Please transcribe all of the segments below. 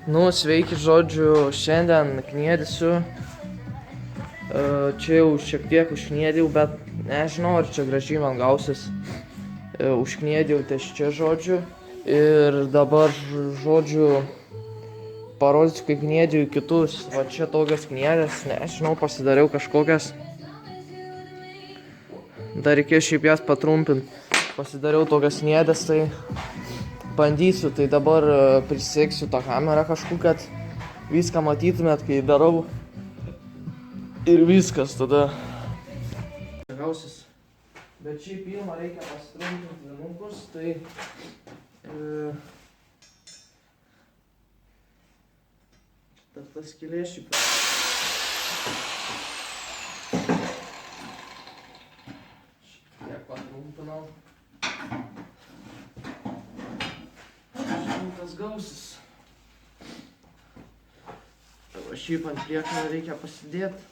Nu, sveiki, žodžiu, šiandien kniedisiu. Čia jau šiek tiek užkniedėjau, bet nežinau, ar čia gražiai man gausis. Užkniedėjau ties čia, žodžiu. Ir dabar, žodžiu, parodysiu, kaip kniedėjau kitus. Va čia tokias kniedės, nežinau, pasidariau kažkokias. Dar reikėjo šiaip jas patrumpinti. Pasidariau tokias kniedės, tai bandysiu. Tai dabar prisieksiu tą kamerą kažkur, kad viską matytumėt, kai darau. Ir viskas tada. Gausis. Bet šiaip pirmą reikia pasitrumpinti vinukus, tai tas skylė šiaip. Šiek patrumpinau. Žinau, kas gausis. Dabar šiaip ant priekalo reikia pasidėti.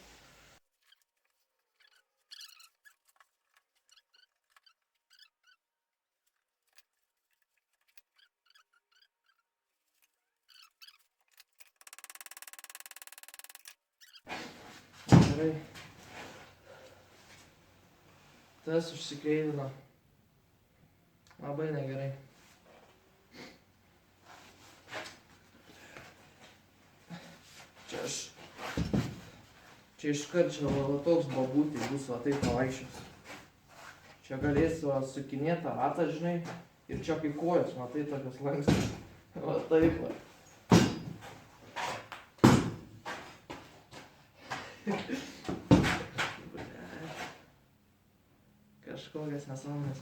Gerai. Tas užsikreivino. Labai negerai. Čia iškart čia va toks babutė bus, va taip pavaikščios. Čia galėsiu sukinėti tą ratą, žinai, ir čia kai kojos, matai, tokios lankstos. Va taip va. Kažkokias nesąmonės.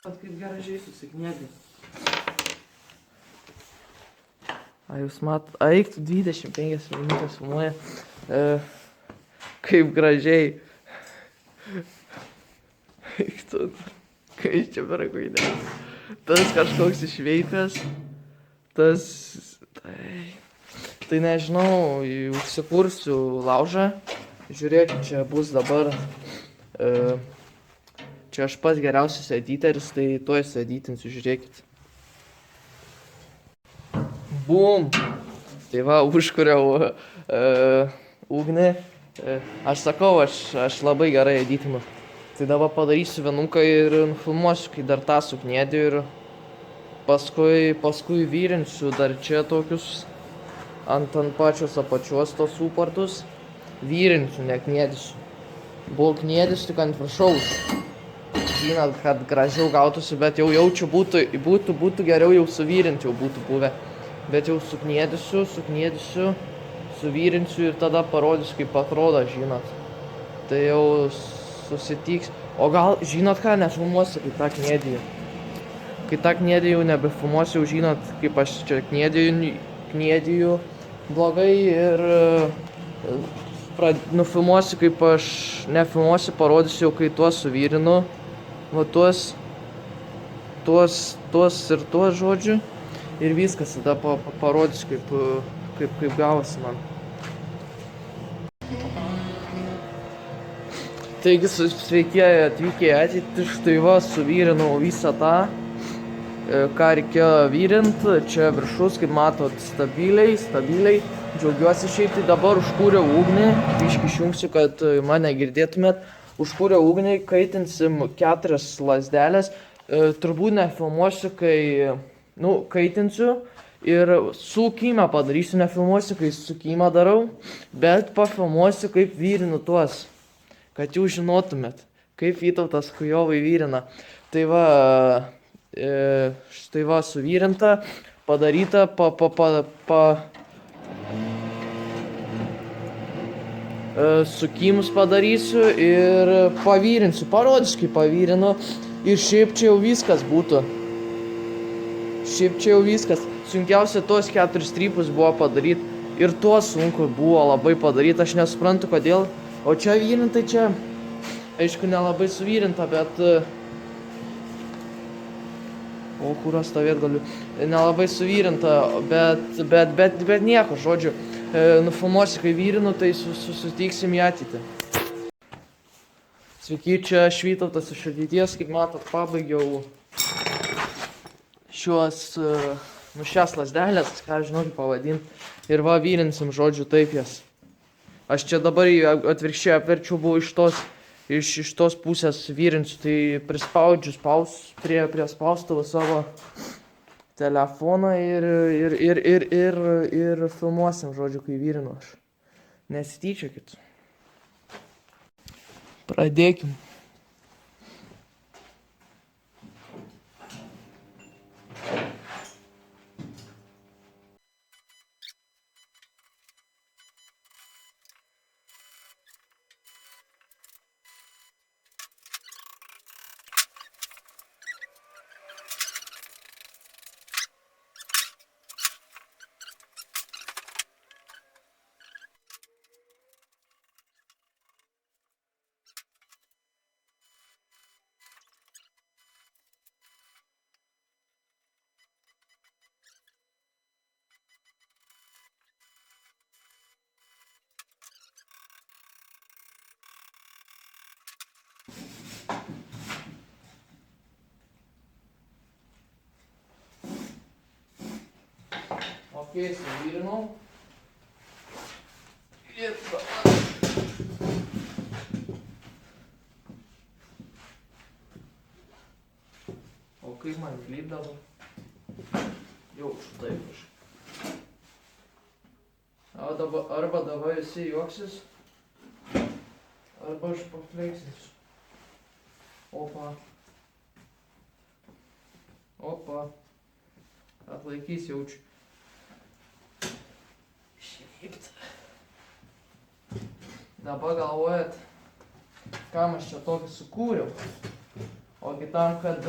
Pat kaip gražiai susikniedė. Jūs eik tu 25 minutės filmuoja. Kaip gražiai. Eik tu. Kaip čia per kuidė. Tas kažkoks išveikęs. Tas. Tai nežinau, užsikursiu laužą. Žiūrėkit, čia bus dabar. Čia aš pats geriausias editeris, tai tuoj sueditinsiu, žiūrėkit. Bum! Tai va, užkuriau ugnį. Aš sakau, aš labai gerai editinu. Tai dabar padarysiu vienuką ir nufilmuosiu, kai dar tą sukniedžiu ir paskui vyrinsiu dar čia tokius ant pačios apačios tos supartus. Vyrinsiu, nekniedisiu. Buvo kniedis tik ant viršaus. žinot, kad gražiau gautųsi, bet jau jaučiu būtų geriau jau suvyrinti jau būtų buvę. Bet jau suknėdysiu, suvyrinsiu ir tada parodysiu, kaip atrodo, žinot. Tai jau susitiks. O gal, žinot ką, nefilmuosiu, kai tą knėdiju. Kai tą knėdiju nebefilmuosiu, žinot, kaip aš čia knėdiju blogai ir nufilmuosiu, kaip aš nefilmuosiu, parodysiu, kai tuos suvyrinu. Va tuos ir tuos žodžiu. Ir viskas, tada parodysiu, kaip gavosi man. Taigi, sveiki atvykę į ateitį, štai va, suvyrinau visą tą, ką reikėjo vyrinti. Čia viršus, kaip matot, stabiliai. Džiaugiuosi šiaip, tai dabar užkūriau ugnį, biškį išjungsiu, kad mane girdėtumėt. Užkūriau ugnį, kaitinsim 4 lazdelės. Turbūt nefilmuosiu, kai, kaitinsiu ir sukimą padarysiu, nefilmuosiu, kai sukimą darau, bet pafilmuosiu, kaip vyrinu tuos, kad jūs žinotumėt, kaip Vytautas Kujovai vyrina. Tai va, štai va, suvyrinta, padaryta, sukimus padarysiu ir pavyrinsiu, parodysiu, kaip pavyrinu. Ir šiaip čia jau viskas būtų. Sunkiausia tuos 4 strypus buvo padaryti. Ir tuos sunku buvo labai padaryti, aš nesuprantu kodėl. O čia vyrinta, čia, aišku, nelabai suvyrinta, bet... O kur aš stovėt galiu? Nelabai suvyrinta, bet nieko, žodžiu. Nufilmuosiu, kai vyrinu, tai susitiksim į ateitį. Sveiki, čia aš Vytautas iš ateities, kaip matot, pabaigiau šias lazdelės, ką žinau kaip pavadinti. Ir va, vyrinsim, žodžiu, taip jas. Aš čia dabar atvirkščiai apverčiau, buvau iš tos pusės vyrinsiu, tai prispaudžiu prie spaustuvo savo telefoną ir filmuosim, žodžiu, kai vyrinu aš. Nesityčiokit. Pradėkim. Ok, suvyrinau. Ir o kaip man klydavo? Jau štai kažkaip. Arba dabar visi juoksis, arba aš pafleiksinsiu. Opa. Atlaikys jaučiu. Šypt. Dabar galvojat, kam aš čia tokį sukūriau. Ogi tam, kad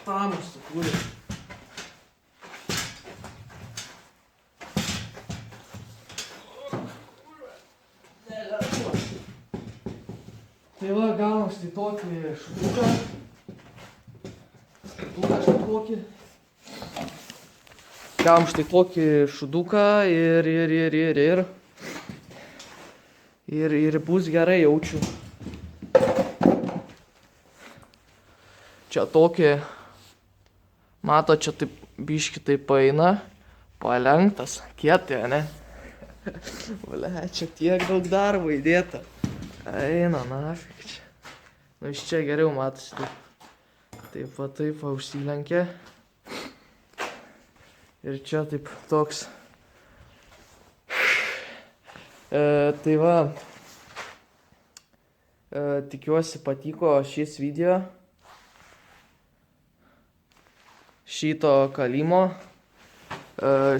tam aš sukūriau. Tai va, gaunam štai tokį šutuką. Gaunam štai tokį šuduką ir bus gerai, jaučiu. Čia tokį, mato, čia taip biški taip eina, palenktas, kietai, ne? Ble, čia tiek daug darbo įdėta. Eina, nafik čia. Nu, iš čia geriau matosi. Taip va užsilenkia. Ir čia taip toks. Tai va, tikiuosi patiko šis video. Šito kalimo.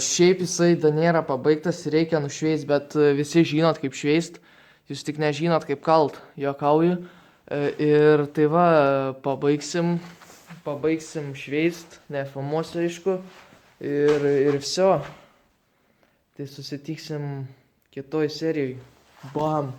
Šiaip jisai dar nėra pabaigtas, reikia nušveist, bet visi žinot kaip šveist. Jūs tik nežinot kaip kalt, juokauju. Ir tai va, pabaigsim šveist, nefilmuosiu aišku. Ir viso. Tai susitiksim kitoj serijoj. Bam!